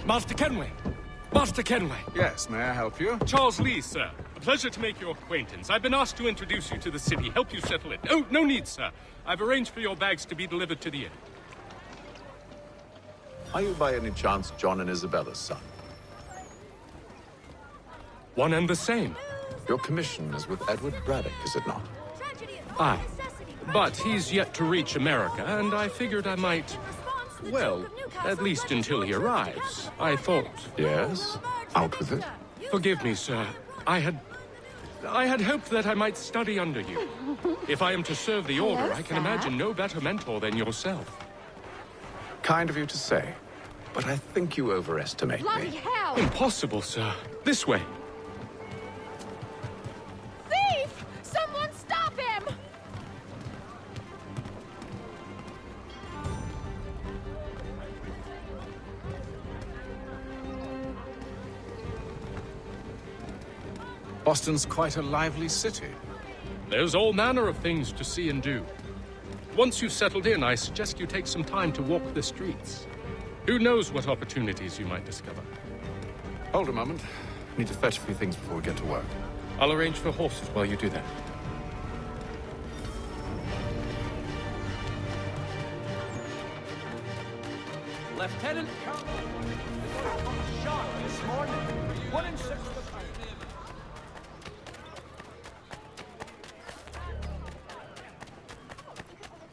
Master Kenway! Master Kenway! Yes, may I help you? Charles Lee, sir. A pleasure to make your acquaintance. I've been asked to introduce you to the city, help you settle it. Oh, no need, sir. I've arranged for your bags to be delivered to the inn. Are you by any chance John and Isabella's son? One and the same. Your commission is with Edward Braddock, is it not? Aye. But he's yet to reach America, and I figured I might... Well, at least until he arrives, I thought. Yes? Out with it. Forgive me, sir. I had hoped that I might study under you. If I am to serve the Order, I can imagine no better mentor than yourself. Kind of you to say, but I think you overestimate Bloody me. hell! Impossible, sir. This way. Thief! Someone stop him! Boston's quite a lively city. There's all manner of things to see and do. Once you've settled in, I suggest you take some time to walk the streets. Who knows what opportunities you might discover. Hold a moment. I need to fetch a few things before we get to work. I'll arrange for horses while you do that. Lieutenant Colonel shot this morning. 1 in 6 of the time.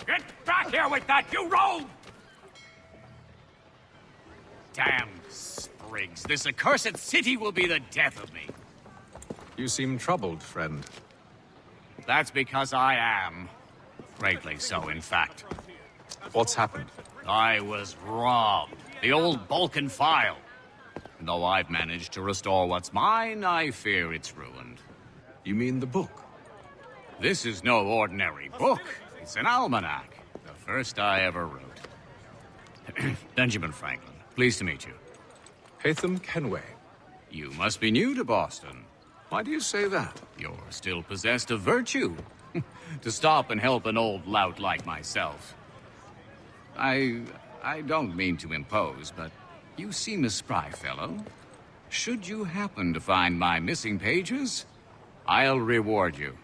Get back here with that, you rogue! Damn sprigs, this accursed city will be the death of me. You seem troubled, friend. That's because I am. Greatly so, in fact. What's happened? I was robbed. The old Balkan file. And though I've managed to restore what's mine, I fear it's ruined. You mean the book? This is no ordinary book. It's an almanac. The first I ever wrote. Benjamin Franklin, pleased to meet you. Haytham Kenway. You must be new to Boston. Why do you say that? You're still possessed of virtue. To stop and help an old lout like myself. I don't mean to impose, but you seem a spry fellow. Should you happen to find my missing pages, I'll reward you.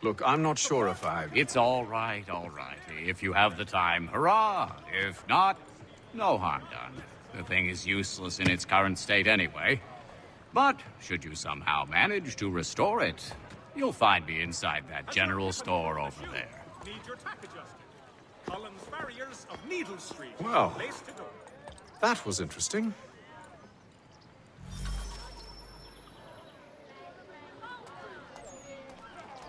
Look, I'm not sure if It's all right. If you have the time, hurrah! If not, no harm done. The thing is useless in its current state anyway. But should you somehow manage to restore it, you'll find me inside that general store over there. Need your tack adjusted. Collins Farriers of Needle Street. Well. Place to go. that was interesting.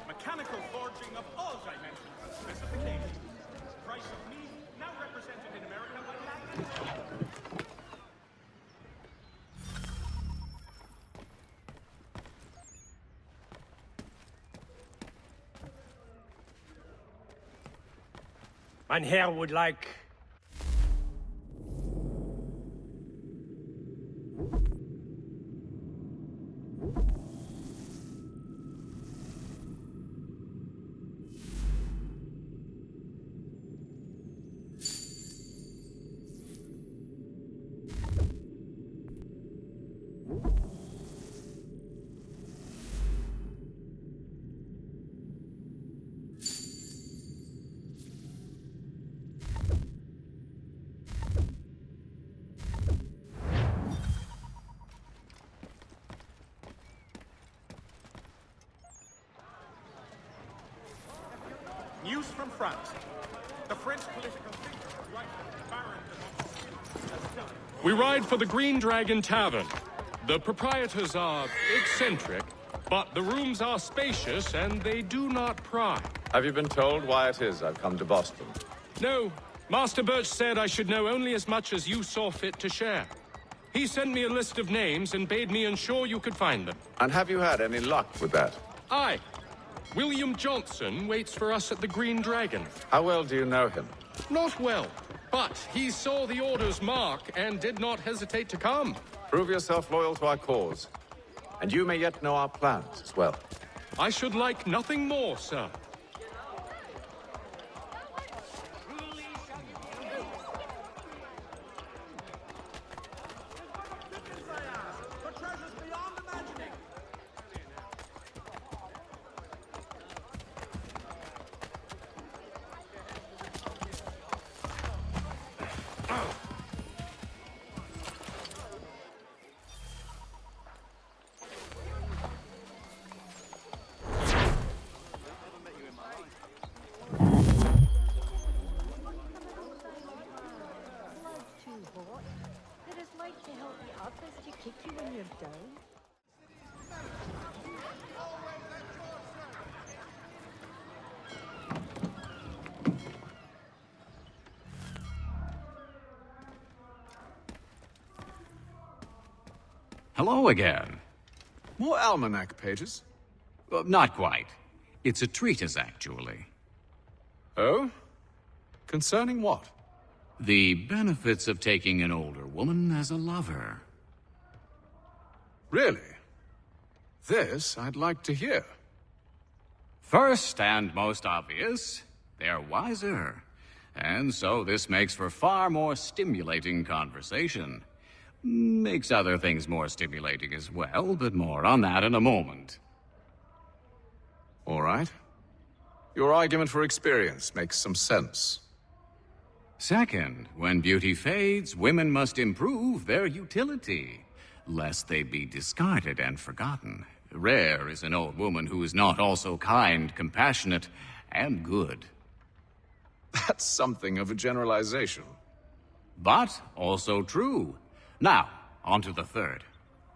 Mechanical forging of all dimensions and specifications. Price of meat now represented in America by Latin. Mein Herr would like... News from France. The French political figure, right, Baron de Montesquieu, has died. We ride for the Green Dragon Tavern. The proprietors are eccentric, but the rooms are spacious and they do not pry. Have you been told why it is I've come to Boston? No, Master Birch said I should know only as much as you saw fit to share. He sent me a list of names and bade me ensure you could find them. And have you had any luck with that? Aye. William Johnson waits for us at the Green Dragon. How well do you know him? Not well, but he saw the Order's mark and did not hesitate to come. Prove yourself loyal to our cause. And you may yet know our plans as well. I should like nothing more, sir. Too hot. There is like to help you up as to kick you when you're down. Hello again. More almanac pages? Not quite. It's a treatise, actually. Oh? Concerning what? The benefits of taking an older woman as a lover. Really? This I'd like to hear. First and most obvious, they're wiser. And so this makes for far more stimulating conversation. Makes other things more stimulating as well, but more on that in a moment. All right. Your argument for experience makes some sense. Second, when beauty fades, women must improve their utility, lest they be discarded and forgotten. Rare is an old woman who is not also kind, compassionate, and good. That's something of a generalization. But also true. Now, on to the third.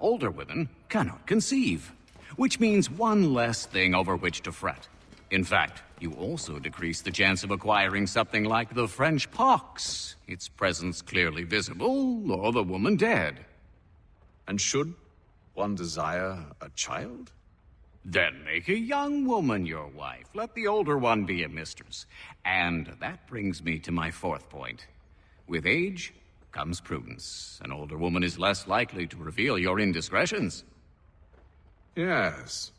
Older women cannot conceive, which means one less thing over which to fret. In fact, you also decrease the chance of acquiring something like the French pox, its presence clearly visible, or the woman dead. And should one desire a child? Then make a young woman your wife. Let the older one be a mistress. And that brings me to my fourth point. With age comes prudence. An older woman is less likely to reveal your indiscretions. Yes.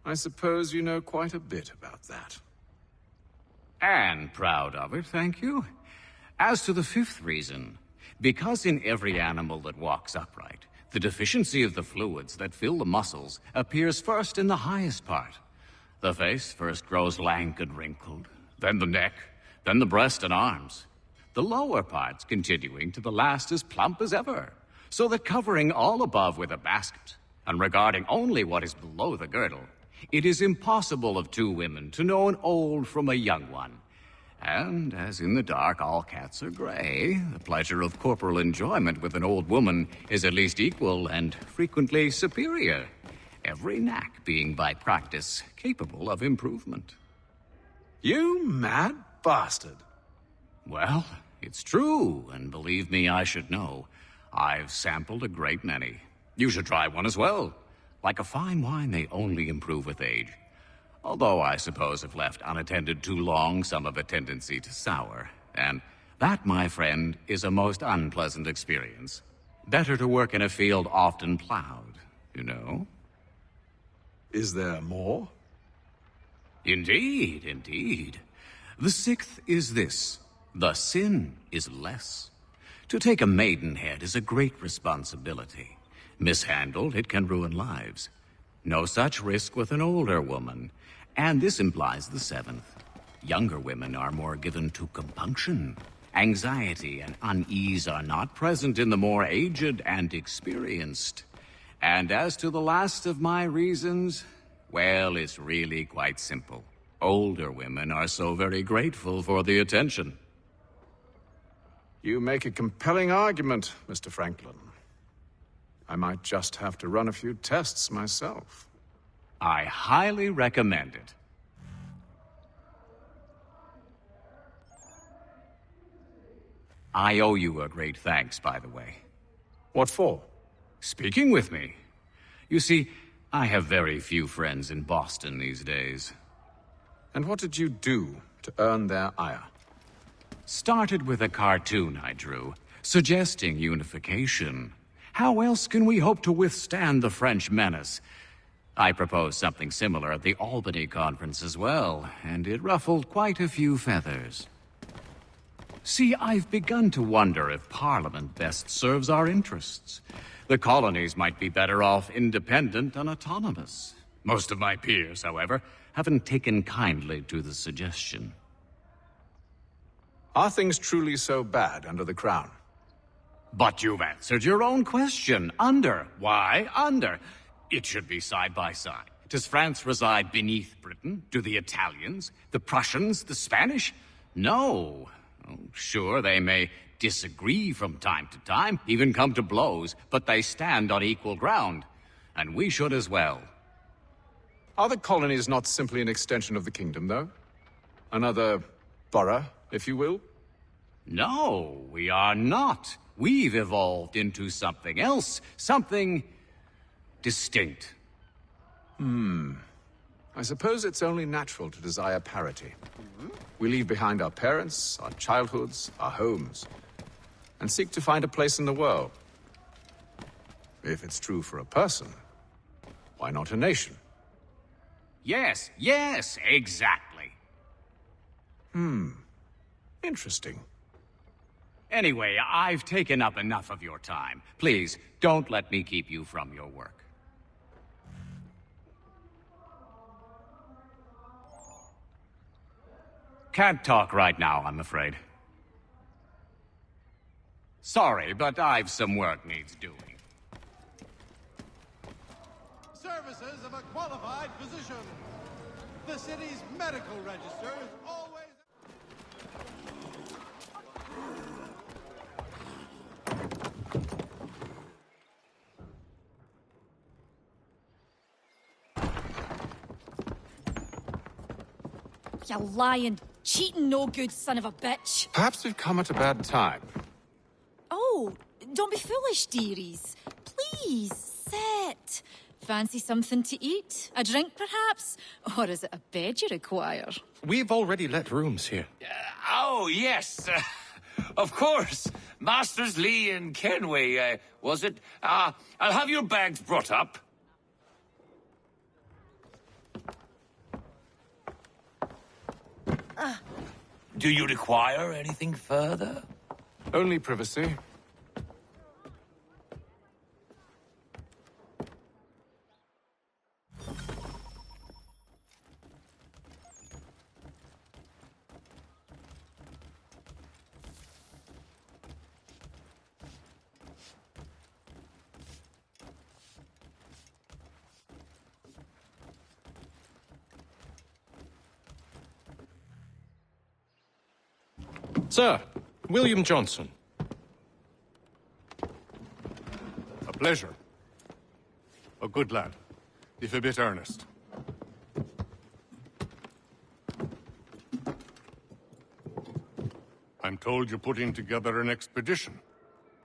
I suppose you know quite a bit about that. And proud of it, thank you. As to the fifth reason, because in every animal that walks upright, the deficiency of the fluids that fill the muscles appears first in the highest part. The face first grows lank and wrinkled, then the neck, then the breast and arms. The lower parts continuing to the last as plump as ever, so that covering all above with a basket, and regarding only what is below the girdle, it is impossible of two women to know an old from a young one. And as in the dark all cats are gray, the pleasure of corporal enjoyment with an old woman is at least equal and frequently superior, every knack being by practice capable of improvement. You mad bastard. Well, it's true, and believe me, I should know. I've sampled a great many. You should try one as well. Like a fine wine, they only improve with age. Although I suppose if left unattended too long, some have a tendency to sour. And that, my friend, is a most unpleasant experience. Better to work in a field often plowed, you know? Is there more? Indeed, indeed. The sixth is this. The sin is less. To take a maidenhead is a great responsibility. Mishandled, it can ruin lives. No such risk with an older woman. And this implies the seventh. Younger women are more given to compunction. Anxiety and unease are not present in the more aged and experienced. And as to the last of my reasons, well, it's really quite simple. Older women are so very grateful for the attention. You make a compelling argument, Mr. Franklin. I might just have to run a few tests myself. I highly recommend it. I owe you a great thanks, by the way. What for? Speaking with me. You see, I have very few friends in Boston these days. And what did you do to earn their ire? Started with a cartoon I drew, suggesting unification. How else can we hope to withstand the French menace? I proposed something similar at the Albany conference as well, and it ruffled quite a few feathers. See, I've begun to wonder if Parliament best serves our interests. The colonies might be better off independent and autonomous. Most of my peers, however, haven't taken kindly to the suggestion. Are things truly so bad under the Crown? But you've answered your own question. Under. Why under? It should be side by side. Does France reside beneath Britain? Do the Italians? The Prussians? The Spanish? No. Oh, sure, they may disagree from time to time, even come to blows, but they stand on equal ground. And we should as well. Are the colonies not simply an extension of the kingdom, though? Another borough, if you will? No, we are not. We've evolved into something else, something distinct. I suppose it's only natural to desire parity. We leave behind our parents, our childhoods, our homes, and seek to find a place in the world. If it's true for a person, why not a nation? Yes, yes, exactly. Interesting. Anyway, I've taken up enough of your time. Please, don't let me keep you from your work. Can't talk right now, I'm afraid. Sorry, but I've some work needs doing. Services of a qualified physician. The city's medical register is always... You lying, cheating, no good son of a bitch. Perhaps we've come at a bad time. Oh, don't be foolish, dearies. Please, sit. Fancy something to eat? A drink, perhaps? Or is it a bed you require? We've already let rooms here. Oh, yes. Of course. Masters Lee and Kenway, was it? I'll have your bags brought up. Do you require anything further? Only privacy. Sir, William Johnson. A pleasure. A good lad, if a bit earnest. I'm told you're putting together an expedition.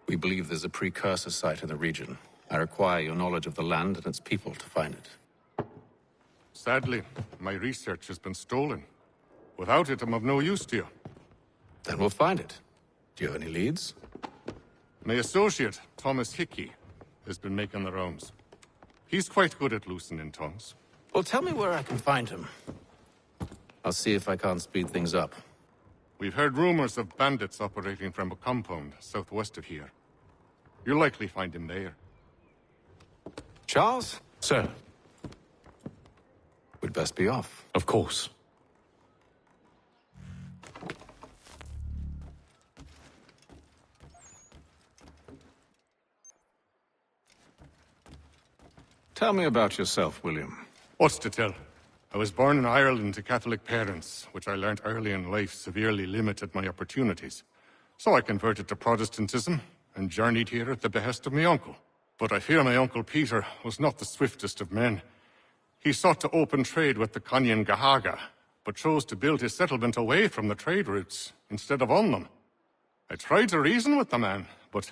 We believe there's a precursor site in the region. I require your knowledge of the land and its people to find it. Sadly, my research has been stolen. Without it, I'm of no use to you. Then we'll find it. Do you have any leads? My associate, Thomas Hickey, has been making the rounds. He's quite good at loosening tongues. Well, tell me where I can find him. I'll see if I can't speed things up. We've heard rumors of bandits operating from a compound southwest of here. You'll likely find him there. Charles? Sir, We'd best be off. of course. Tell me about yourself, William. What's to tell? I was born in Ireland to Catholic parents, which I learnt early in life severely limited my opportunities. So I converted to Protestantism and journeyed here at the behest of my uncle. But I fear my uncle Peter was not the swiftest of men. He sought to open trade with the Conyan Gahaga, but chose to build his settlement away from the trade routes instead of on them. I tried to reason with the man, but,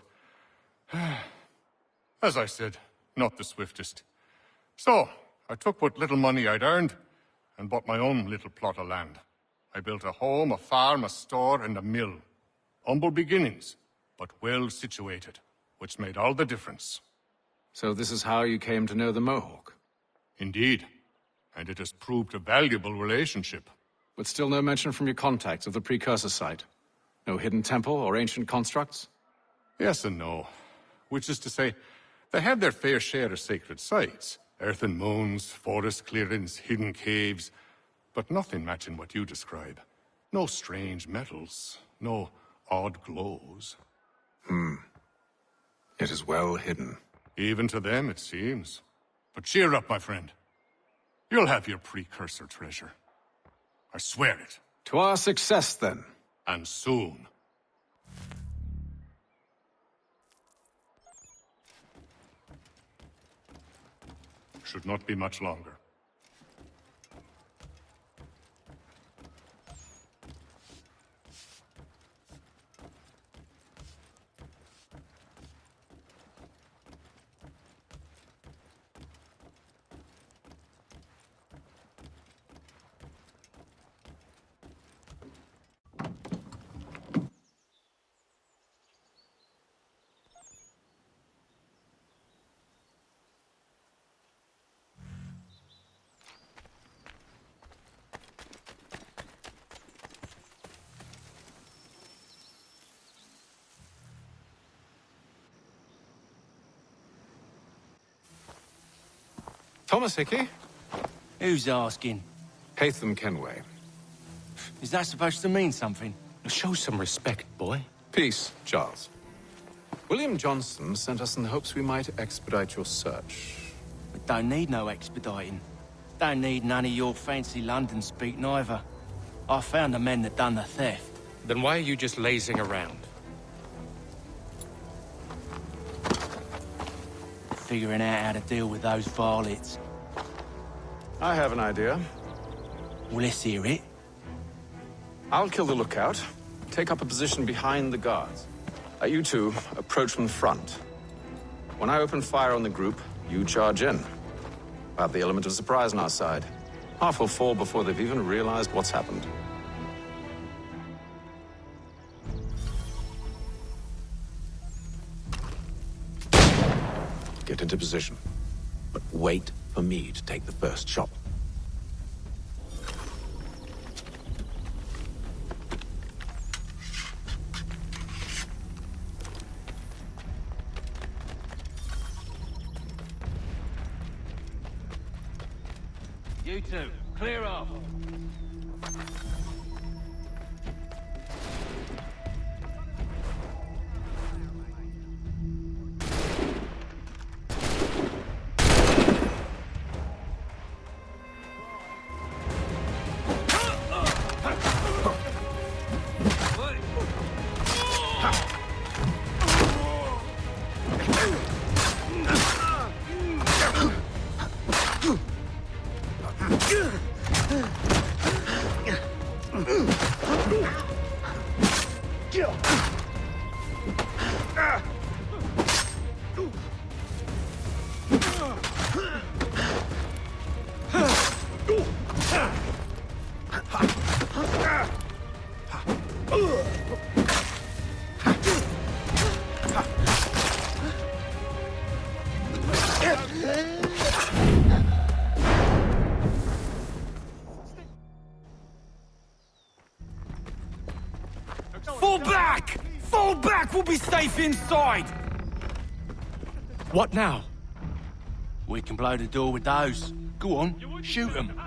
as I said, not the swiftest. So, I took what little money I'd earned and bought my own little plot of land. I built a home, a farm, a store, and a mill. Humble beginnings, but well situated, which made all the difference. So this is how you came to know the Mohawk? Indeed, and it has proved a valuable relationship. But still no mention from your contacts of the precursor site? No hidden temple or ancient constructs? Yes and no. Which is to say, they have their fair share of sacred sites. Earthen mounds, forest clearings, hidden caves, but nothing matching what you describe. No strange metals, no odd glows. It is well hidden. Even to them, it seems. But cheer up, my friend. You'll have your precursor treasure. I swear it. To our success, then. And soon. Should not be much longer. Thomas Hickey? Who's asking? Haytham Kenway. Is that supposed to mean something? Show some respect, boy. Peace, Charles. William Johnson sent us in the hopes we might expedite your search. We don't need no expediting. Don't need none of your fancy London speak neither. I found the men that done the theft. Then why are you just lazing around? Figuring out how to deal with those varlets. I have an idea. Well, let's hear it. I'll kill the lookout, take up a position behind the guards. You two approach from the front. When I open fire on the group, you charge in. We'll have the element of surprise on our side. Half will fall before they've even realized what's happened. Get into position, but wait for me to take the first shot. You two, clear off. Fall back! Fall back! We'll be safe inside! What now? We can blow the door with those. Go on, shoot them.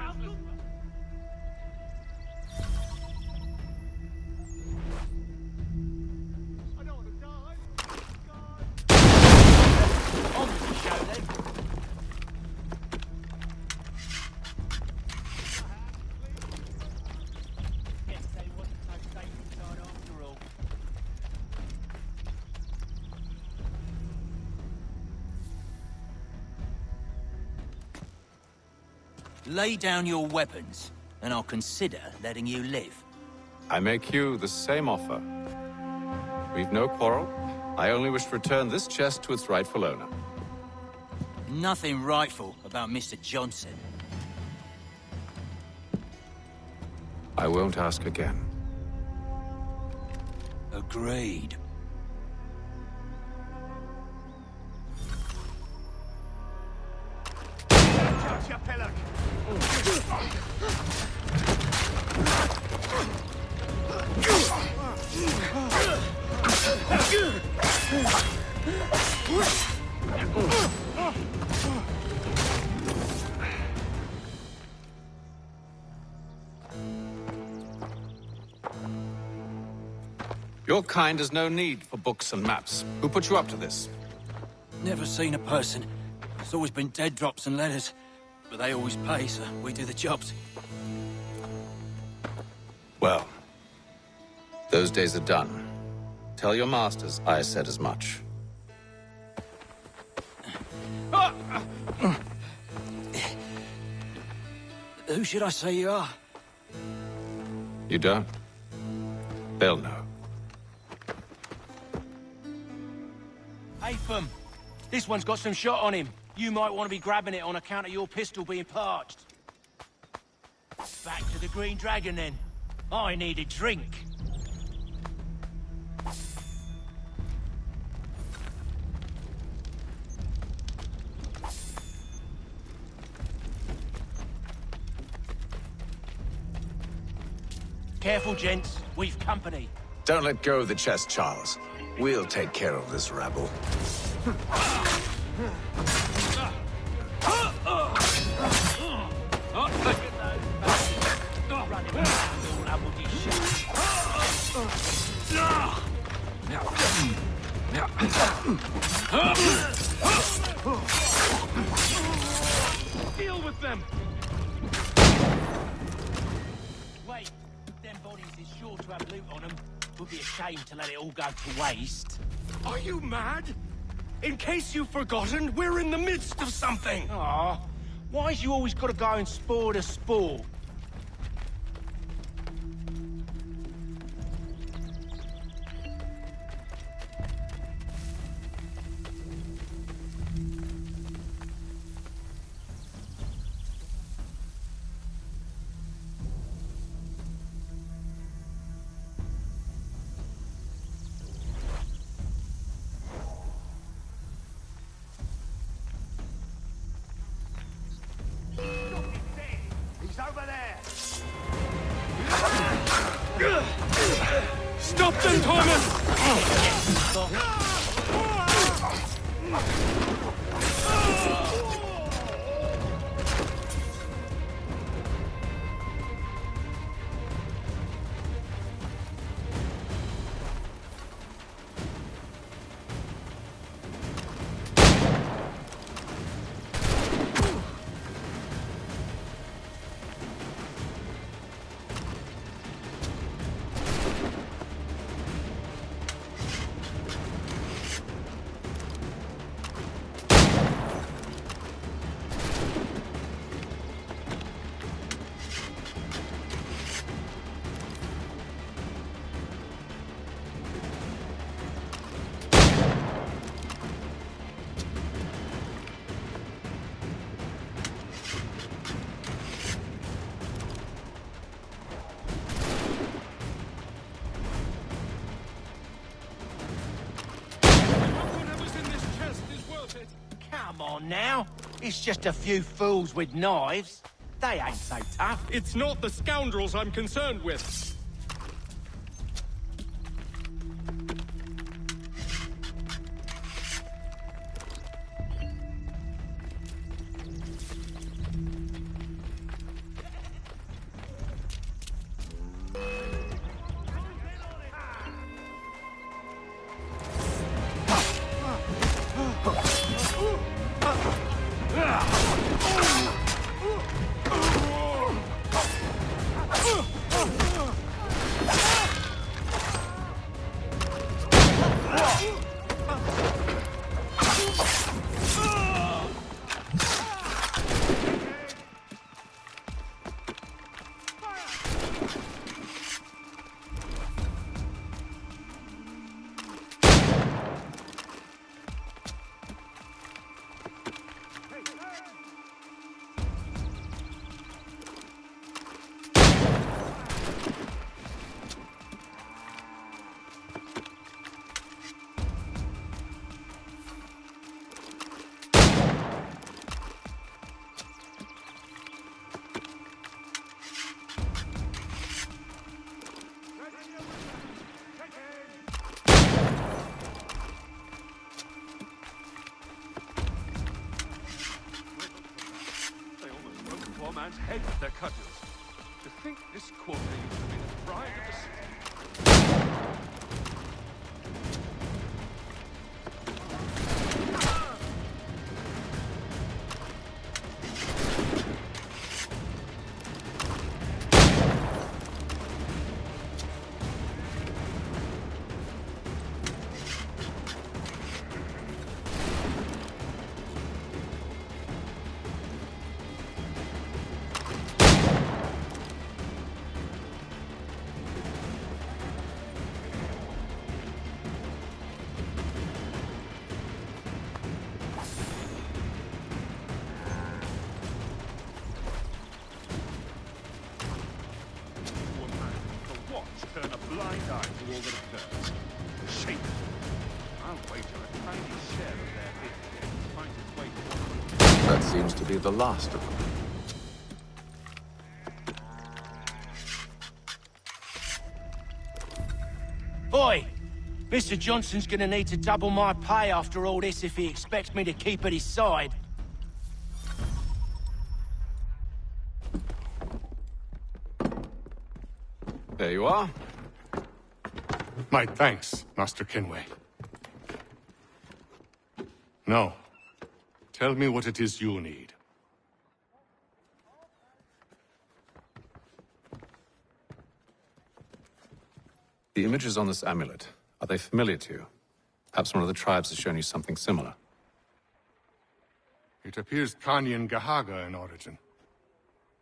Lay down your weapons, and I'll consider letting you live. I make you the same offer. We've no quarrel. I only wish to return this chest to its rightful owner. Nothing rightful about Mr. Johnson. I won't ask again. Agreed. Your kind has no need for books and maps. Who put you up to this? Never seen a person. It's always been dead drops and letters. But they always pay, so we do the jobs. Well, those days are done. Tell your masters I said as much. Who should I say you are? You don't? They'll know. Apham, this one's got some shot on him. You might want to be grabbing it on account of your pistol being parched. Back to the Green Dragon, then. I need a drink. Careful, gents. We've company. Don't let go of the chest, Charles. We'll take care of this rabble. Deal with them! Wait, them bodies is sure to have loot on them. Would be a shame to let it all go to waste. Are you mad? In case you've forgotten, we're in the midst of something! Aw, why's you always gotta go and spoil the sport? He's over there! Stop them, Thomas! Come on now. It's just a few fools with knives. They ain't so tough. It's not the scoundrels I'm concerned with. Man's head with their cudgels. To think this quarter used to be the pride of the city. blind eye to all that occurs. Shame. I'll wager a tiny share of their bit finds its way to... That seems to be the last of them. Oi! Mr. Johnson's gonna need to double my pay after all this if he expects me to keep at his side. There you are. My thanks, Master Kenway. Now, tell me what it is you need. The images on this amulet, are they familiar to you? Perhaps one of the tribes has shown you something similar. It appears Kanyan Gahaga in origin.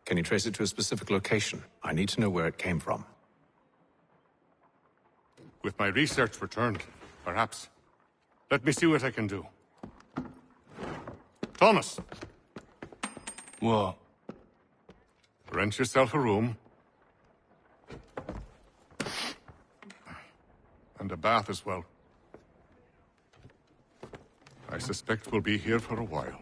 Can you trace it to a specific location? I need to know where it came from. With my research returned, perhaps. Let me see what I can do. Thomas! What? Rent yourself a room. And a bath as well. I suspect we'll be here for a while.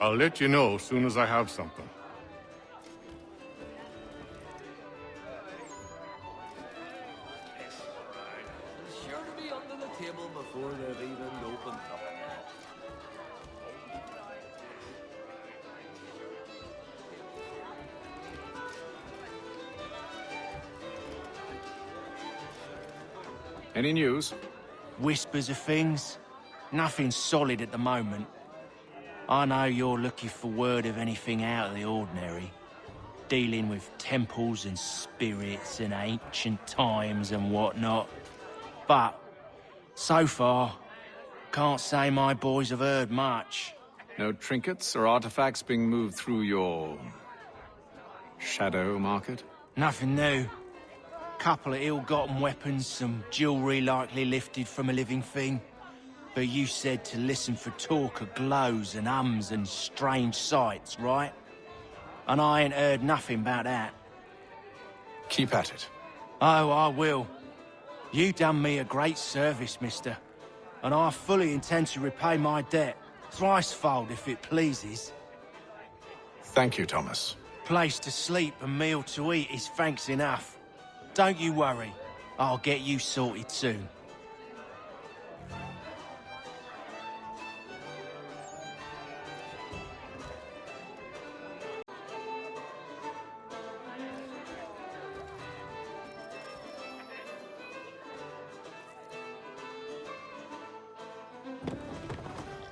I'll let you know as soon as I have something. Sure to be under the table before they've even opened up. Any news? Whispers of things? Nothing solid at the moment. I know you're looking for word of anything out of the ordinary. Dealing with temples and spirits and ancient times and whatnot. But, so far, can't say my boys have heard much. No trinkets or artifacts being moved through your... shadow market? Nothing new. Couple of ill-gotten weapons, some jewelry likely lifted from a living thing. But you said to listen for talk of glows and hums and strange sights, right? And I ain't heard nothing about that. Keep at it. Oh, I will. You done me a great service, mister. And I fully intend to repay my debt. Thricefold, if it pleases. Thank you, Thomas. Place to sleep and meal to eat is thanks enough. Don't you worry. I'll get you sorted soon.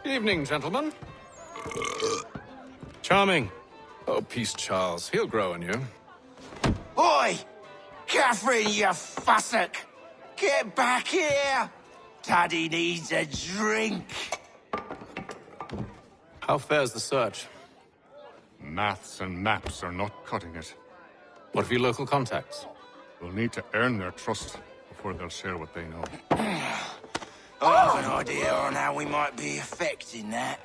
Evening, gentlemen. Charming. Oh, peace, Charles. He'll grow on you. Oi! Catherine, you fussock! Get back here! Daddy needs a drink! How fares the search? Maths and maps are not cutting it. What of your local contacts? We'll need to earn their trust before they'll share what they know. I have an idea on how we might be affecting that.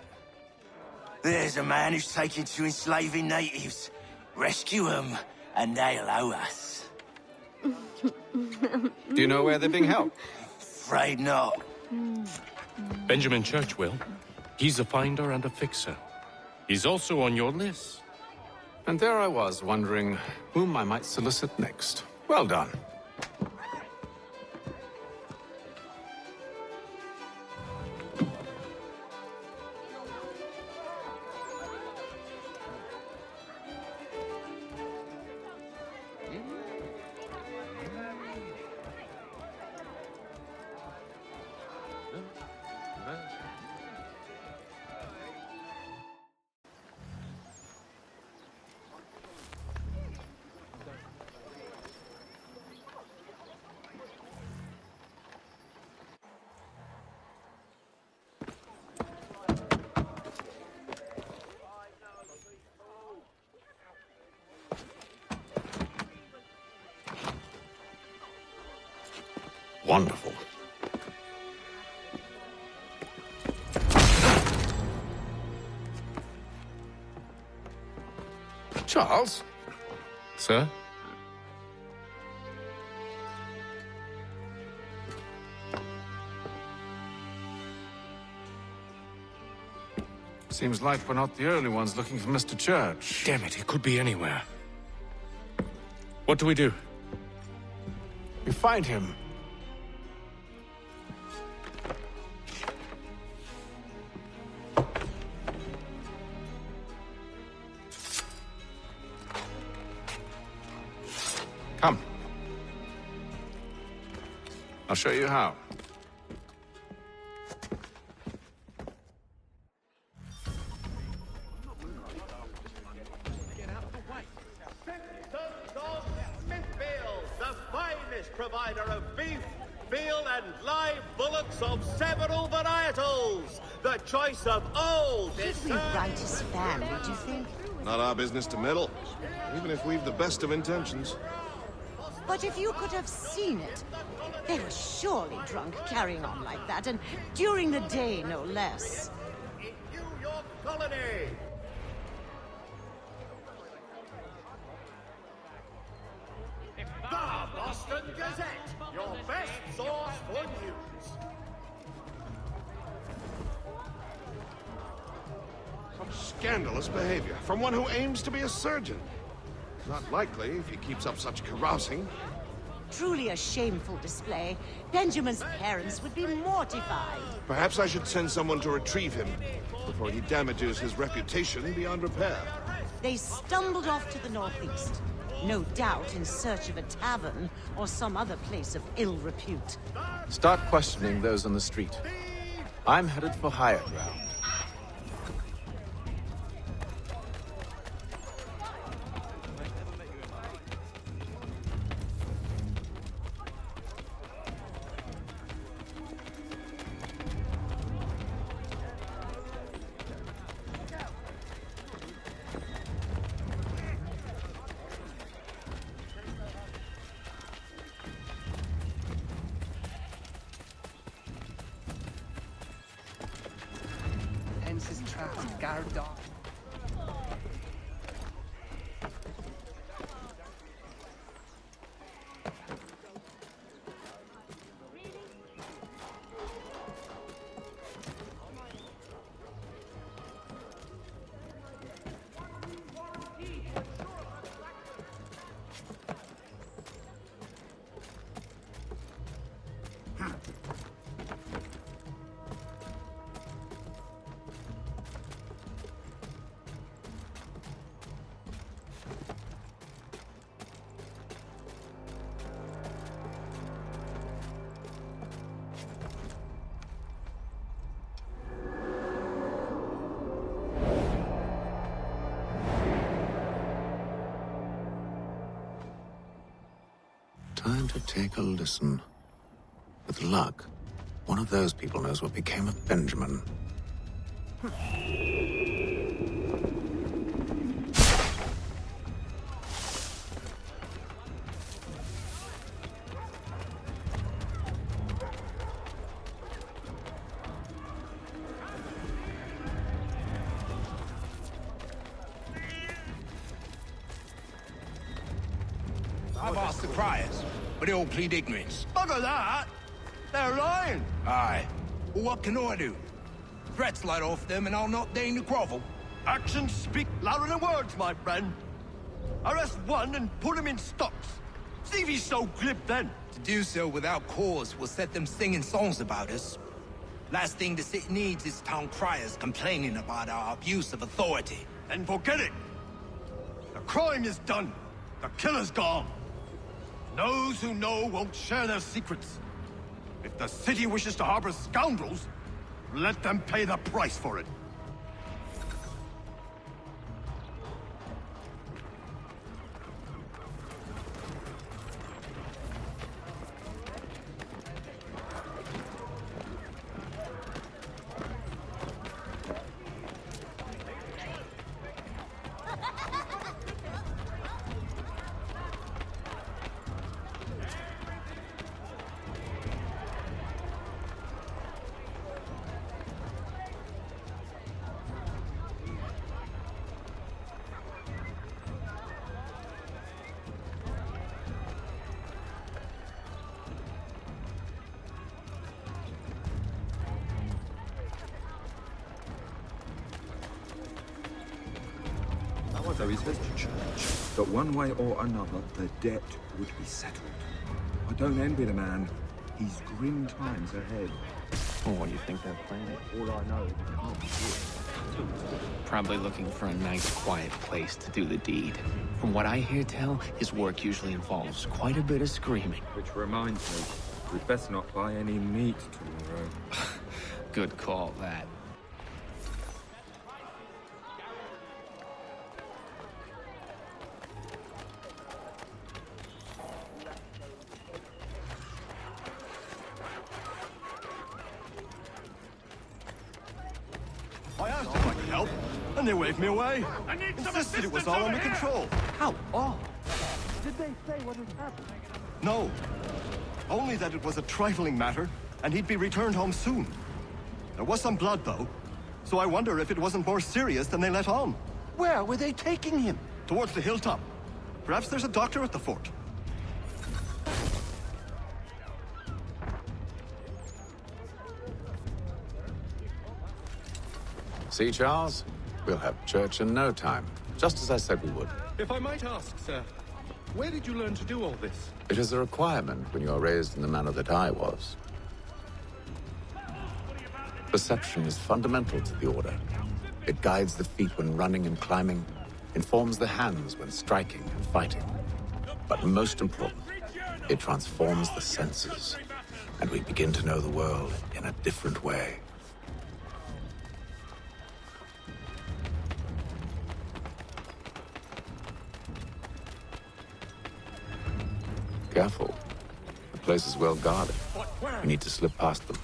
There's a man who's taken to enslaving natives. Rescue them, and they'll owe us. Do you know where they're being held? Afraid not. Benjamin Church will. He's a finder and a fixer. He's also on your list. And there I was, wondering whom I might solicit next. Well done. Wonderful. Charles? Sir? Seems like we're not the only ones looking for Mr. Church. Damn it, he could be anywhere. What do we do? We find him. Come. I'll show you how. The finest provider of beef, veal, and live bullocks of several varietals. The choice of all Should we write his family, do you think? Not our business to meddle, even if we've the best of intentions. But if you could have seen it, they were surely drunk carrying on like that, and during the day, no less. in New York colony. The Boston Gazette, your best source for news. Such scandalous behavior from one who aims to be a surgeon. Not likely if he keeps up such carousing. Truly a shameful display. Benjamin's parents would be mortified. Perhaps I should send someone to retrieve him before he damages his reputation beyond repair. They stumbled off to the northeast, no doubt in search of a tavern or some other place of ill repute. Start questioning those on the street. I'm headed for higher ground. Guard dog. Time to take a listen. With luck, one of those people knows what became of Benjamin. I've asked the criers, but they all plead ignorance. Bugger that! They're lying! Aye. Well, what can I do? Threats light off them and I'll not deign to grovel. Actions speak louder than words, my friend. Arrest one and put him in stocks. See if he's so glib then. To do so without cause will set them singing songs about us. Last thing the city needs is town criers complaining about our abuse of authority. Then forget it. The crime is done. The killer's gone. Those who know won't share their secrets. If the city wishes to harbor scoundrels, let them pay the price for it. motto is his church, that one way or another, the debt would be settled. I don't envy the man. He's grim times ahead. Well, what do you think they're planning? All I know is it can't be good. Probably looking for a nice, quiet place to do the deed. From what I hear tell, his work usually involves quite a bit of screaming. Which reminds me, we'd best not buy any meat tomorrow. Good call, that. I asked if I could help, and they waved me away. I need some Insisted it was assistance all over under here. control. How odd. Did they say what had happened? No. Only that it was a trifling matter, and he'd be returned home soon. There was some blood, though, so I wonder if it wasn't more serious than they let on. Where were they taking him? Towards the hilltop. Perhaps there's a doctor at the fort. See, Charles? We'll have church in no time, just as I said we would. If I might ask, sir, where did you learn to do all this? It is a requirement when you are raised in the manner that I was. Perception is fundamental to the Order. It guides the feet when running and climbing, informs the hands when striking and fighting. But most important, it transforms the senses, and we begin to know the world in a different way. Careful. The place is well guarded. We need to slip past them.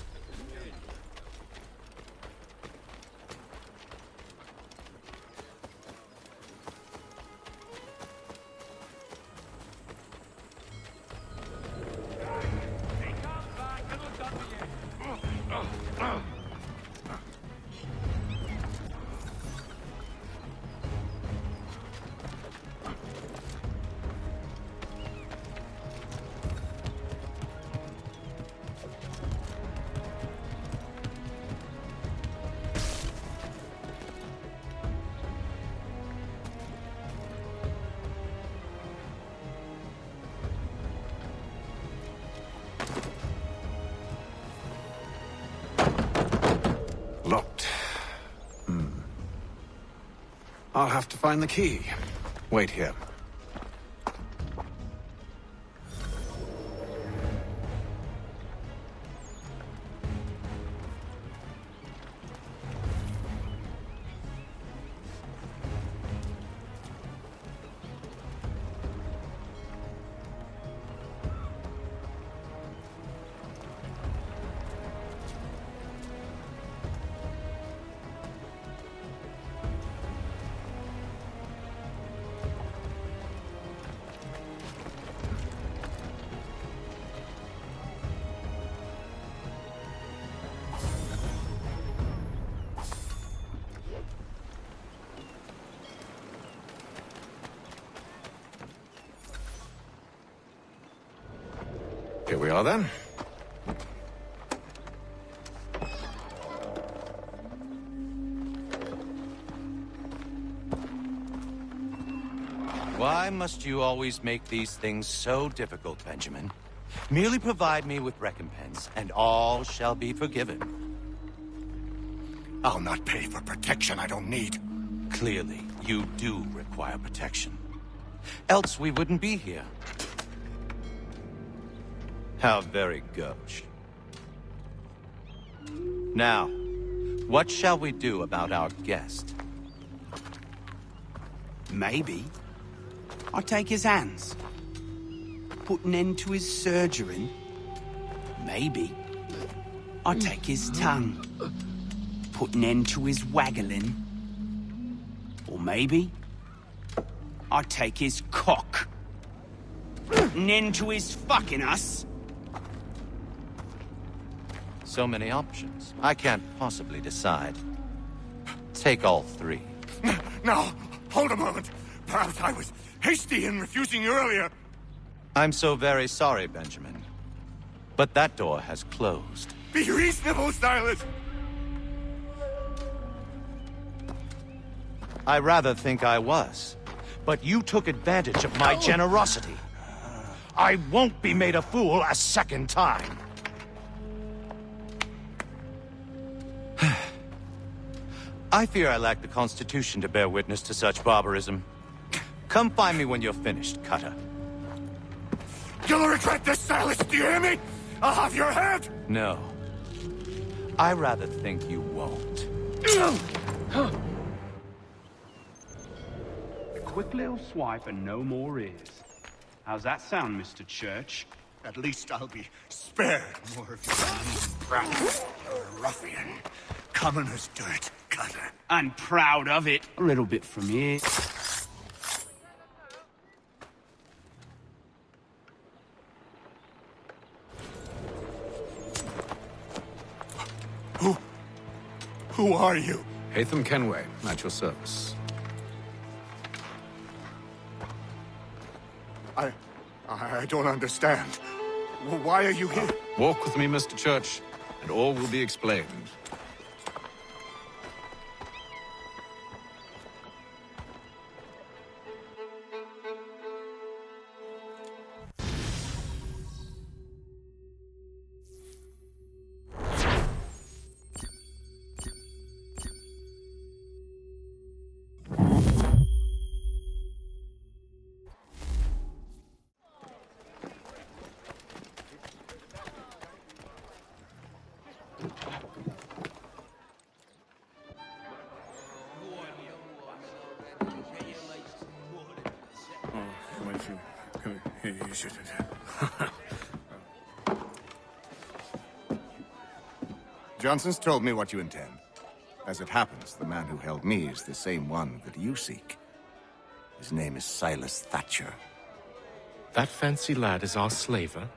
Locked. I'll have to find the key. Wait here. Here we are, then. Why must you always make these things so difficult, Benjamin? Merely provide me with recompense, and all shall be forgiven. I'll not pay for protection I don't need. Clearly, you do require protection. Else we wouldn't be here. How very gauche. Now, what shall we do about our guest? Maybe I'll take his hands. Put an end to his surgering. Maybe I'll take his tongue. Put an end to his waggling. Or maybe I'll take his cock. Put an end to his fucking us. So many options. I can't possibly decide. Take all three. No, hold a moment. Perhaps I was hasty in refusing you earlier. I'm so very sorry, Benjamin. But that door has closed. Be reasonable, Silas. I rather think I was. but you took advantage of my generosity. I won't be made a fool a second time. I fear I lack the constitution to bear witness to such barbarism. Come find me when you're finished, Cutter. You'll regret this, Silas, do you hear me? I'll have your head! No. I rather think you won't. A quick little swipe and no more is. How's that sound, Mr. Church? At least I'll be spared more of your brat. You're a ruffian. Common as dirt, Cutter. And proud of it. A little bit from here. Who are you? Hatham Kenway, at your service. I don't understand. Why are you here? Walk with me, Mr. Church, and all will be explained. Johnson's told me what you intend. As it happens, the man who held me is the same one that you seek. His name is Silas Thatcher. That fancy lad is our slaver?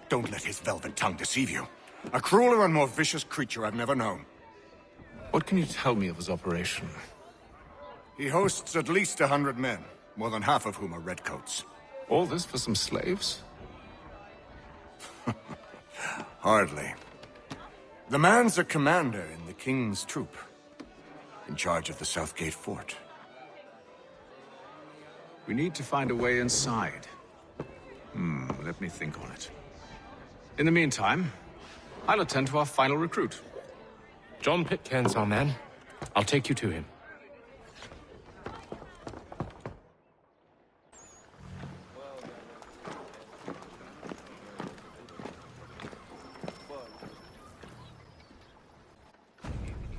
Don't let his velvet tongue deceive you. A crueler and more vicious creature I've never known. What can you tell me of his operation? He hosts at least 100 men, more than half of whom are redcoats. All this for some slaves? Hardly. The man's a commander in the King's troop, in charge of the Southgate Fort. We need to find a way inside. Let me think on it. In the meantime, I'll attend to our final recruit. John Pitcairn's our man. I'll take you to him.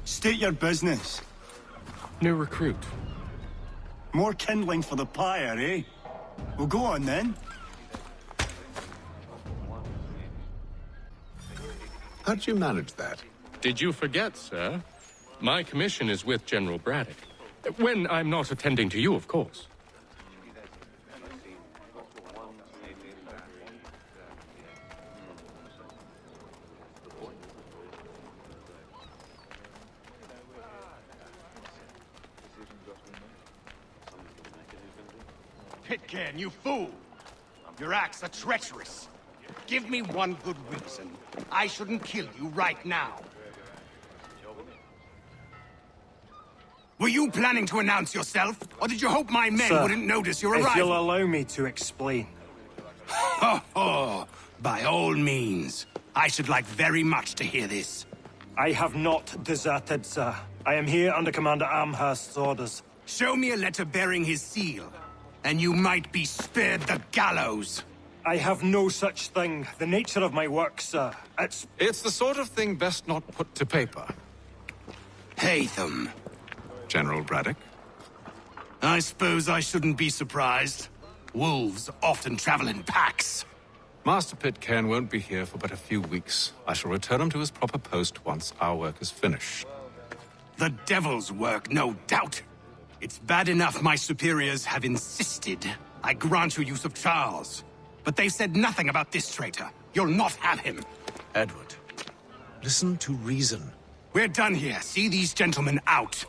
State your business. New recruit. More kindling for the pyre, eh? Well, go on then. How'd you manage that? Did you forget, sir? My commission is with General Braddock. When I'm not attending to you, of course. Pitcairn, you fool! Your acts are treacherous. Give me one good reason I shouldn't kill you right now. Were you planning to announce yourself, or did you hope my men wouldn't notice your arrival? If you'll allow me to explain. Ho ho! By all means. I should like very much to hear this. I have not deserted, sir. I am here under Commander Amherst's orders. Show me a letter bearing his seal, and you might be spared the gallows. I have no such thing. The nature of my work, sir, It's the sort of thing best not put to paper. Hatham. General Braddock? I suppose I shouldn't be surprised. Wolves often travel in packs. Master Pitcairn won't be here for but a few weeks. I shall return him to his proper post once our work is finished. The devil's work, no doubt. It's bad enough my superiors have insisted I grant you use of Charles. But they've said nothing about this traitor. You'll not have him. Edward, listen to reason. We're done here. See these gentlemen out.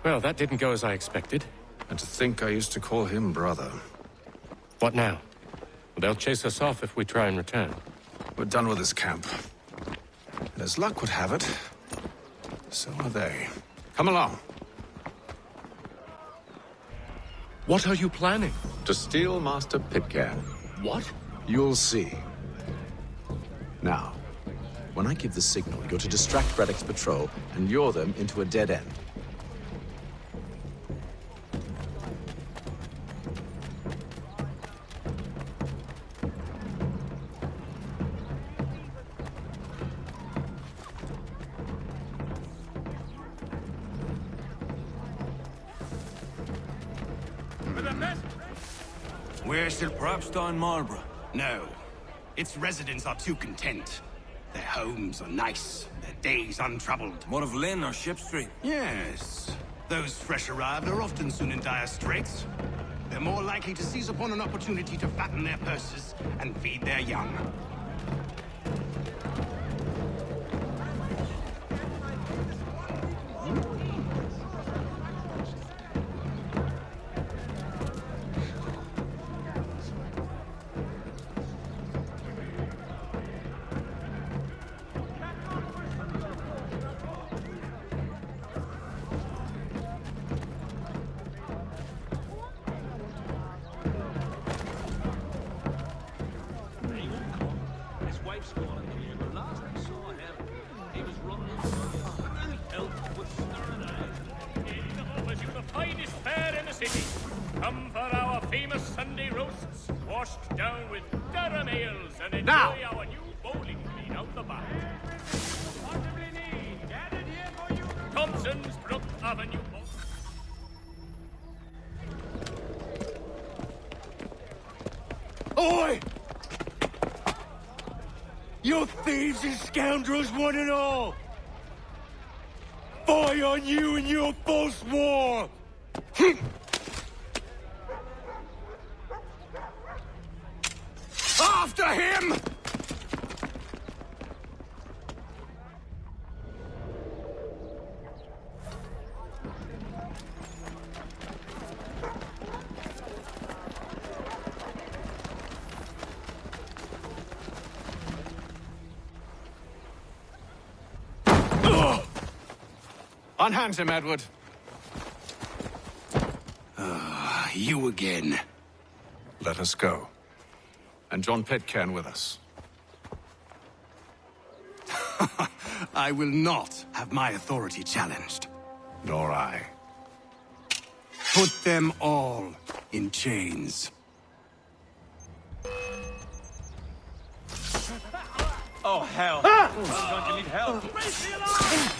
Well, that didn't go as I expected. And to think I used to call him brother. What now? They'll chase us off if we try and return. We're done with this camp. And as luck would have it, so are they. Come along. What are you planning? To steal Master Pitcairn. What? You'll see. Now, when I give the signal, you're to distract Braddock's patrol and lure them into a dead end. We're still perhaps down Marlborough? No. Its residents are too content. Their homes are nice, their days untroubled. What of Lynn or Ship Street? Yes. Those fresh arrived are often soon in dire straits. They're more likely to seize upon an opportunity to fatten their purses and feed their young. Come for our famous Sunday roasts, washed down with Durham ales, and enjoy Now. our new bowling green out the back. Thompson's Brook Avenue. Oi! You thieves and scoundrels, one and all! Fie on you and your false war! After him! Unhand him, Edward. You again. Let us go. And John Pitcairn with us. I will not have my authority challenged. Nor I. Put them all in chains. Oh, hell. Ah! Don't you need help? Raise the alarm!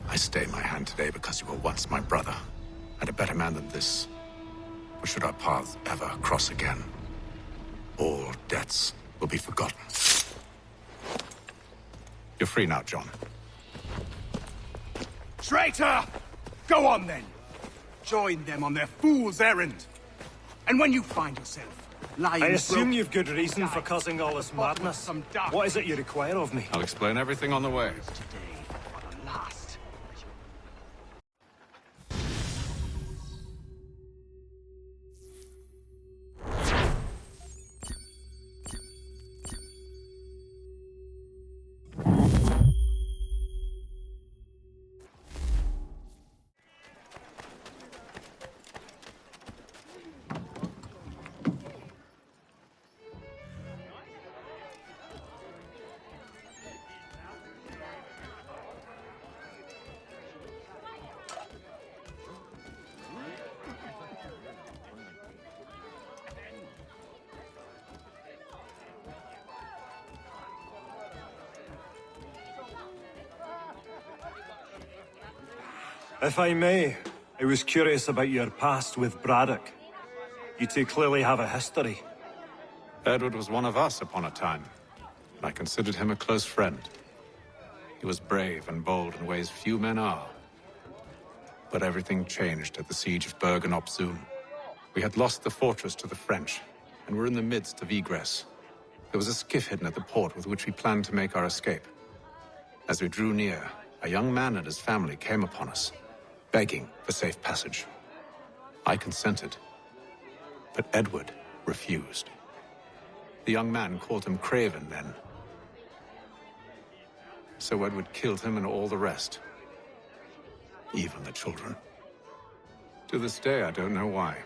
I stay my hand today because you were once my brother, and a better man than this. Or should our paths ever cross again, all debts will be forgotten. You're free now, John. Traitor! Go on then. Join them on their fool's errand. And when you find yourself lying... I assume you've good reason for causing all this madness. What is it you require of me? I'll explain everything on the way. If I may, I was curious about your past with Braddock. You two clearly have a history. Edward was one of us upon a time, and I considered him a close friend. He was brave and bold in ways few men are. But everything changed at the siege of Bergen-op-Zoom. We had lost the fortress to the French, and were in the midst of egress. There was a skiff hidden at the port with which we planned to make our escape. As we drew near, a young man and his family came upon us, begging for safe passage. I consented, but Edward refused. The young man called him Craven then. So Edward killed him and all the rest. Even the children. To this day, I don't know why.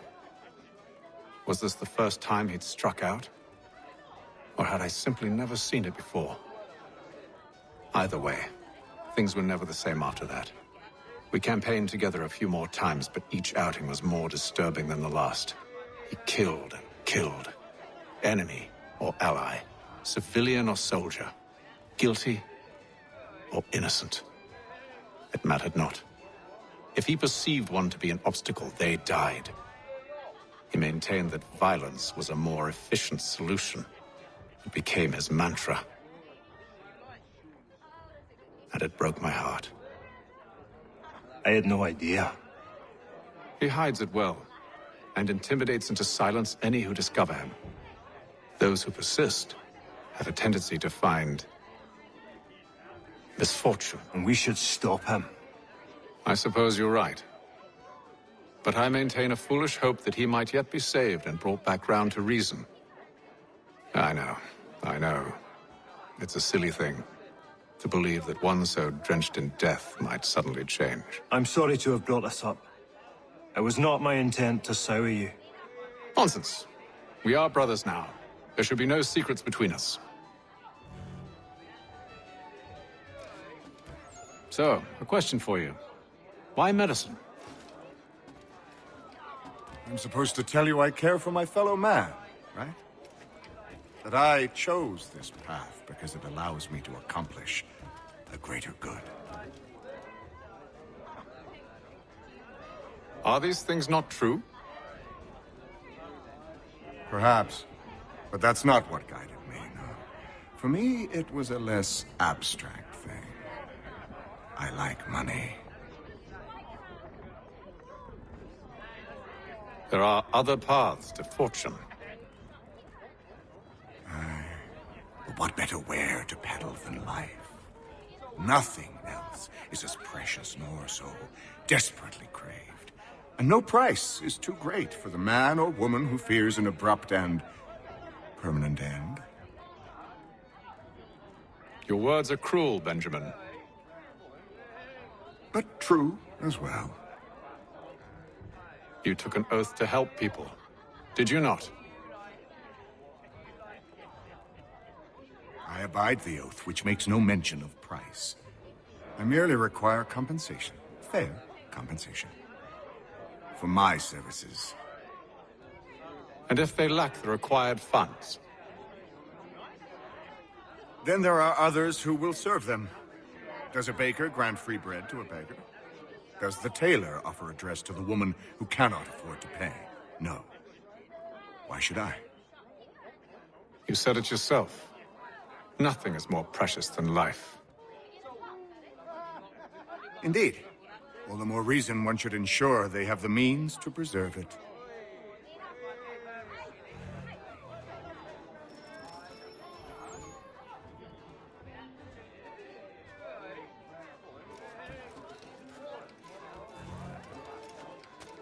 Was this the first time he'd struck out? Or had I simply never seen it before? Either way, things were never the same after that. We campaigned together a few more times, but each outing was more disturbing than the last. He killed and killed. Enemy or ally, civilian or soldier, guilty or innocent. It mattered not. If he perceived one to be an obstacle, they died. He maintained that violence was a more efficient solution. It became his mantra. And it broke my heart. I had no idea. He hides it well, and intimidates into silence any who discover him. Those who persist have a tendency to find misfortune. And we should stop him. I suppose you're right. But I maintain a foolish hope that he might yet be saved and brought back round to reason. I know. It's a silly thing to believe that one so drenched in death might suddenly change. I'm sorry to have brought this up. It was not my intent to sour you. Nonsense. We are brothers now. There should be no secrets between us. So, a question for you. Why medicine? I'm supposed to tell you I care for my fellow man, right? That I chose this path because it allows me to accomplish a greater good. Are these things not true? Perhaps. But that's not what guided me, no. For me, it was a less abstract thing. I like money. There are other paths to fortune. But what better ware to peddle than life? Nothing else is as precious nor so desperately craved. And no price is too great for the man or woman who fears an abrupt and permanent end. Your words are cruel, Benjamin. But true as well. You took an oath to help people, did you not? I abide the oath, which makes no mention of price. I merely require compensation. Fair compensation. For my services. And if they lack the required funds? Then there are others who will serve them. Does a baker grant free bread to a beggar? Does the tailor offer a dress to the woman who cannot afford to pay? No. Why should I? You said it yourself. Nothing is more precious than life. Indeed. All the more reason one should ensure they have the means to preserve it.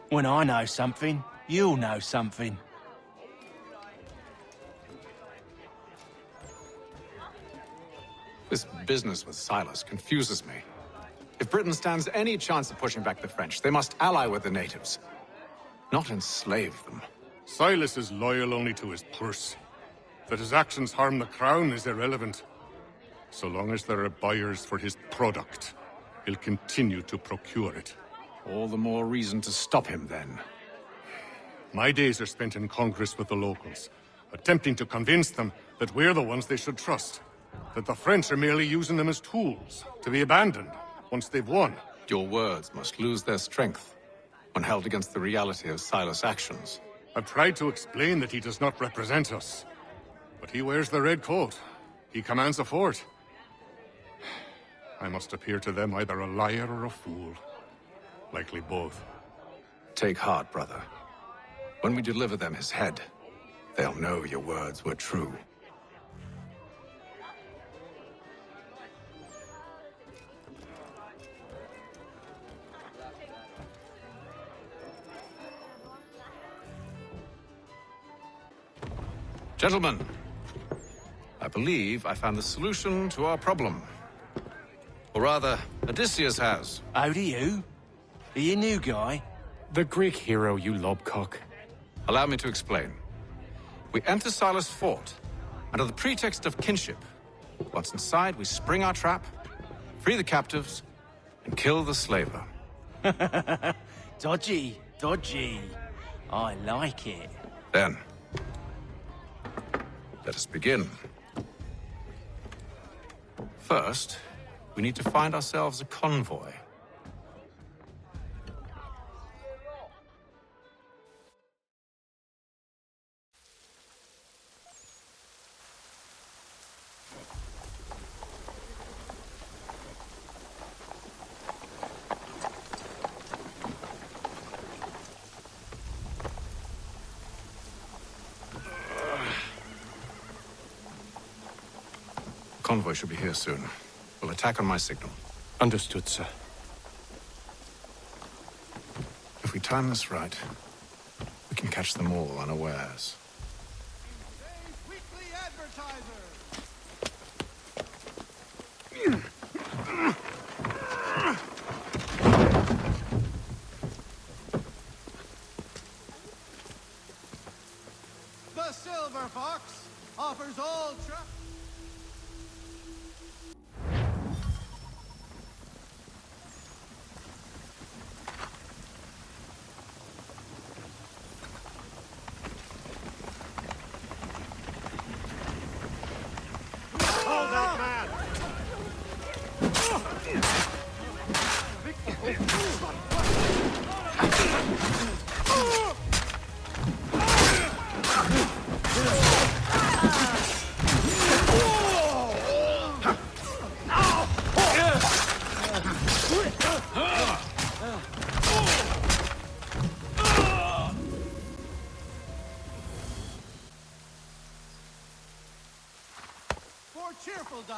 When I know something, you'll know something. This business with Silas confuses me. If Britain stands any chance of pushing back the French, they must ally with the natives, not enslave them. Silas is loyal only to his purse. That his actions harm the crown is irrelevant. So long as there are buyers for his product, he'll continue to procure it. All the more reason to stop him, then. My days are spent in Congress with the locals, attempting to convince them that we're the ones they should trust. That the French are merely using them as tools, to be abandoned once they've won. Your words must lose their strength when held against the reality of Silas' actions. I've tried to explain that he does not represent us. But he wears the red coat. He commands a fort. I must appear to them either a liar or a fool. Likely both. Take heart, brother. When we deliver them his head, they'll know your words were true. Gentlemen, I believe I found the solution to our problem. Or rather, Odysseus has. How do you? Are you new guy? The Greek hero, you lobcock. Allow me to explain. We enter Silas' fort, under the pretext of kinship. Once inside, we spring our trap, free the captives, and kill the slaver. Dodgy, dodgy. I like it. Then, let us begin. First, we need to find ourselves a convoy. Convoy should be here soon. We'll attack on my signal. Understood, sir. If we time this right, we can catch them all unawares. Weekly Advertiser. The Silver Fox offers all trust.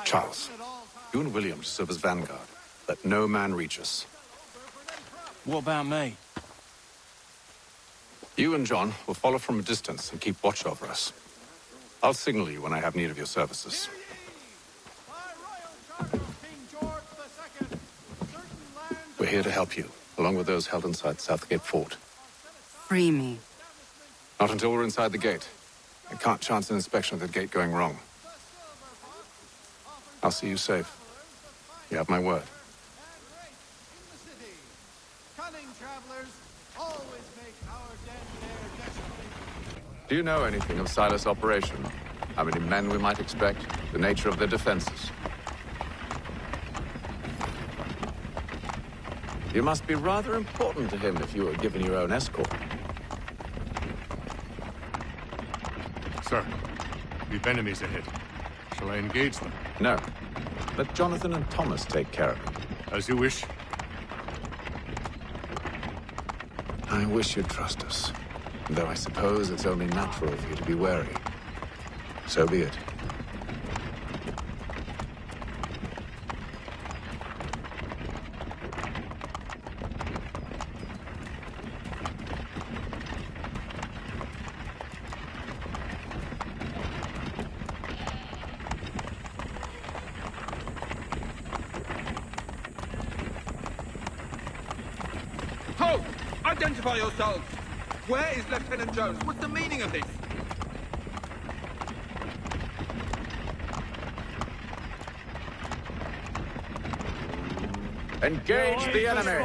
Charles, you and William serve as vanguard. Let no man reach us. What about me? You and John will follow from a distance and keep watch over us. I'll signal you when I have need of your services. We're here to help you, along with those held inside Southgate Fort. Free me. Not until we're inside the gate. I can't chance an inspection of the gate going wrong. I'll see you safe. You have my word. Cunning travelers always make our den their destiny. Do you know anything of Silas' operation? How many men we might expect? The nature of their defenses? You must be rather important to him if you were given your own escort. Sir, we've enemies ahead. Shall I engage them? No. Let Jonathan and Thomas take care of it. As you wish. I wish you'd trust us. Though I suppose it's only natural for you to be wary. So be it. Halt! Identify yourselves! Where is Lieutenant Jones? What's the meaning of this? Engage the enemy!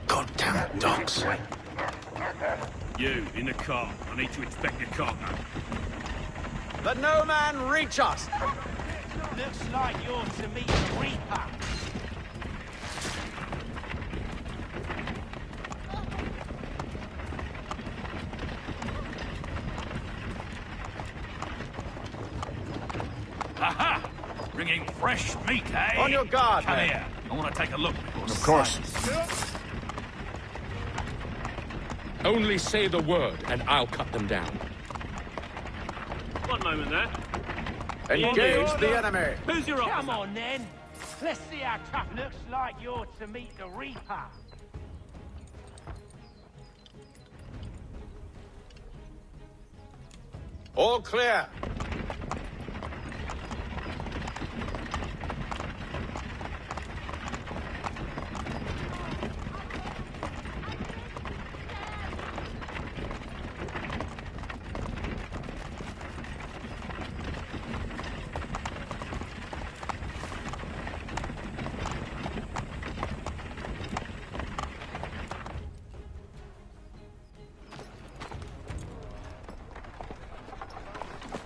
God damn it. Dogs. You, in the car. I need to inspect your cargo. Let no man reach us! Looks like you're to meet the Reaper. Aha! Bringing fresh meat, eh? On your guard, Come man. here. I want to take a look before Of course. Only say the word, and I'll cut them down. One moment there. Engage the enemy! Who's your officer? Come on, then. Let's see how tough. Looks like you're to meet the Reaper. All clear!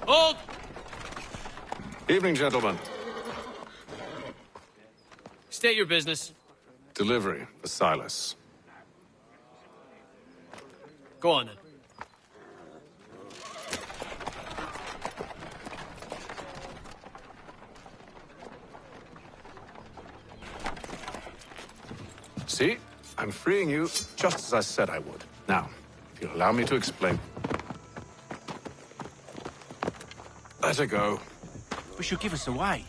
Hold! Evening, gentlemen. State your business. Delivery for Silas. Go on, then. See? I'm freeing you just as I said I would. Now, if you'll allow me to explain. Let her go. But she'll give us away.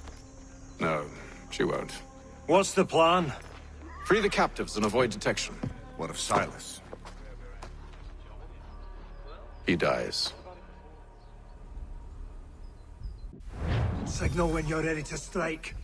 No, she won't. What's the plan? Free the captives and avoid detection. What of Silas? He dies. Signal when you're ready to strike.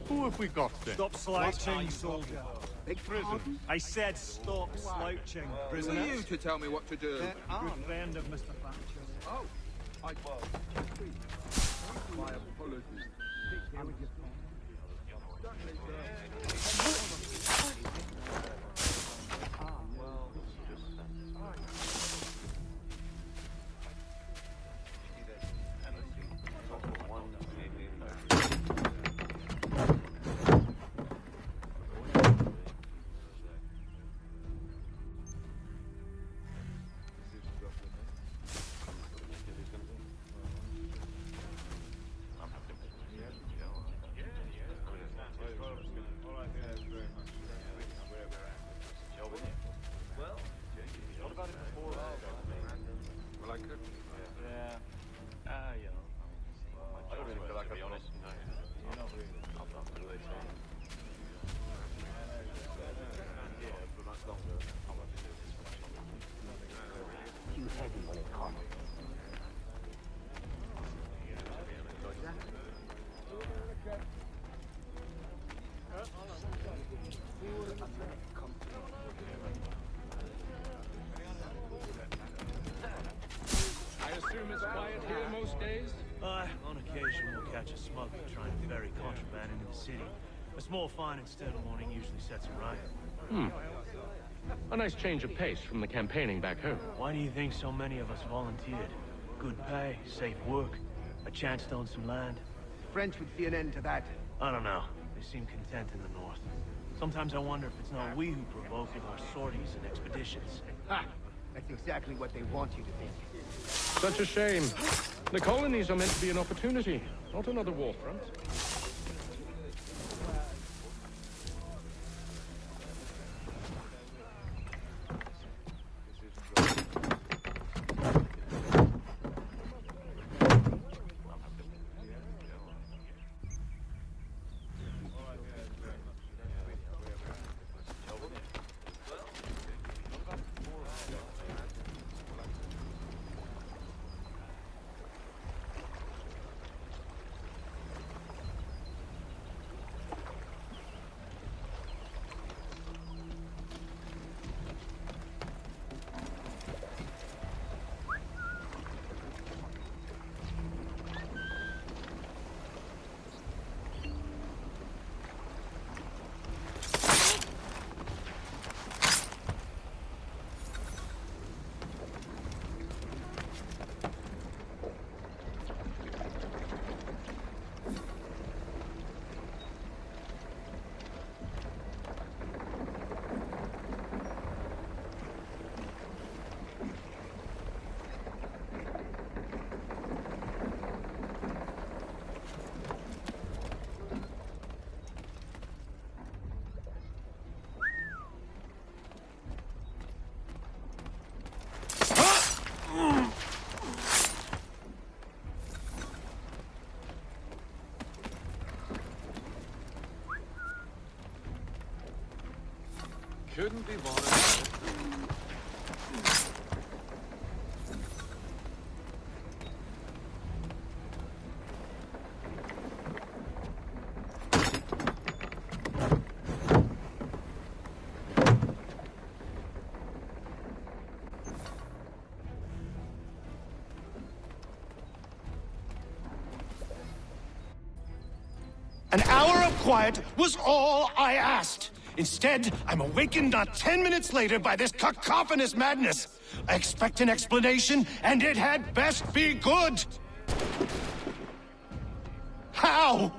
Who have we got then? Stop slouching, soldier. Big prison. I said stop slouching, prisoner. Who are you to tell me what to do? Good friend of Mr. Thatcher's. Oh, my apologies. consume as quiet here most days? On occasion we'll catch a smuggler trying to ferry contraband into the city. A small fine instead of warning usually sets it right. A nice change of pace from the campaigning back home. Why do you think so many of us volunteered? Good pay, safe work, a chance to own some land. The French would see an end to that. I don't know. They seem content in the north. Sometimes I wonder if it's not we who provoke with our sorties and expeditions. Ha! That's exactly what they want you to think. Such a shame. The colonies are meant to be an opportunity, not another war front. Couldn't be bothered. An hour of quiet was all I asked. Instead, I'm awakened not 10 minutes later by this cacophonous madness. I expect an explanation, and it had best be good. How?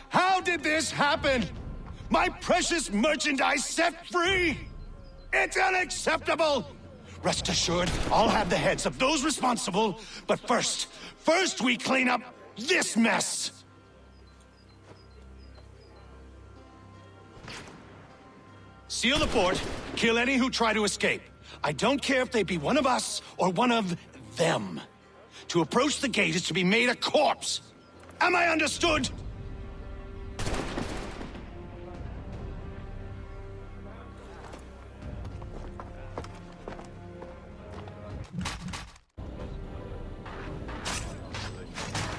How did this happen? My precious merchandise set free? It's unacceptable! Rest assured, I'll have the heads of those responsible, but first we clean up this mess! Seal the fort, kill any who try to escape. I don't care if they be one of us or one of them. To approach the gate is to be made a corpse. Am I understood?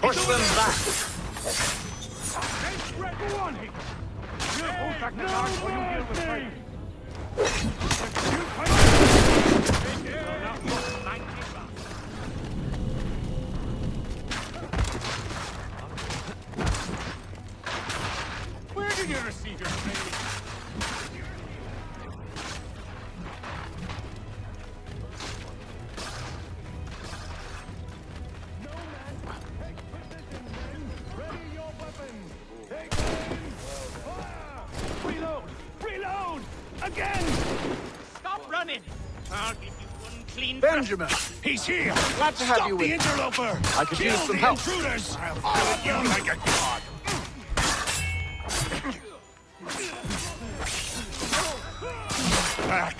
Push them back! Hold back the guards while you deal with me! Where did you receive your training? Reload! Again! Stop running! I'll give you one clean... Benjamin! He's here! Glad to have Stop you the with me. interloper! I could Kill use some the help. intruders! I'll kill you like a god! Back!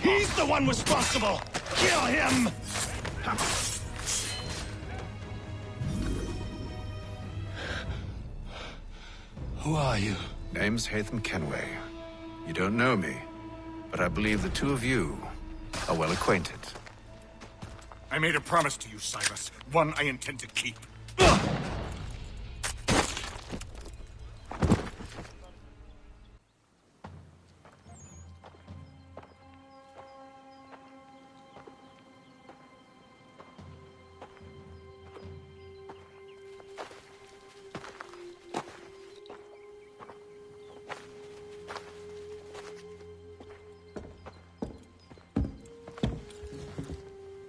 He's the one responsible! Kill him! Who are you? Name's Hatham Kenway. You don't know me, but I believe the two of you are well acquainted. I made a promise to you, Cyrus. One I intend to keep.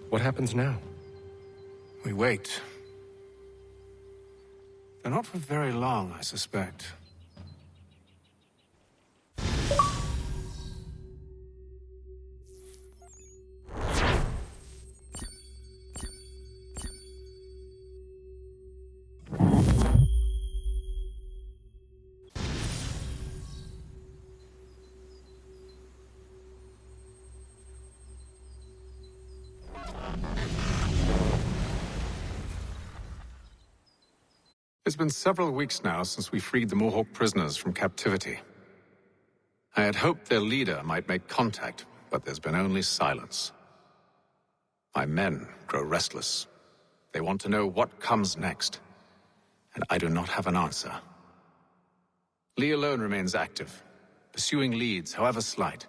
What happens now? We wait. But not for very long, I suspect. It's been several weeks now since we freed the Mohawk prisoners from captivity. I had hoped their leader might make contact, but there's been only silence. My men grow restless. They want to know what comes next, and I do not have an answer. Lee alone remains active, pursuing leads, however slight.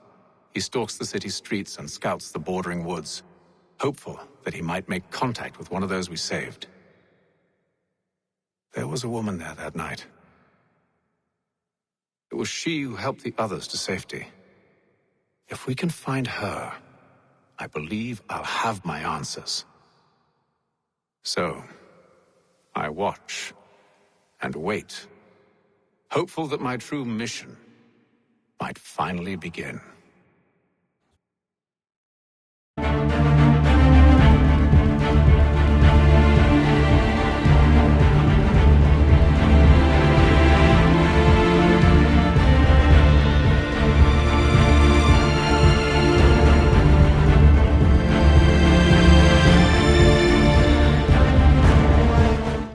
He stalks the city streets and scouts the bordering woods, hopeful that he might make contact with one of those we saved. There was a woman there that night. It was she who helped the others to safety. If we can find her, I believe I'll have my answers. So, I watch and wait, hopeful that my true mission might finally begin.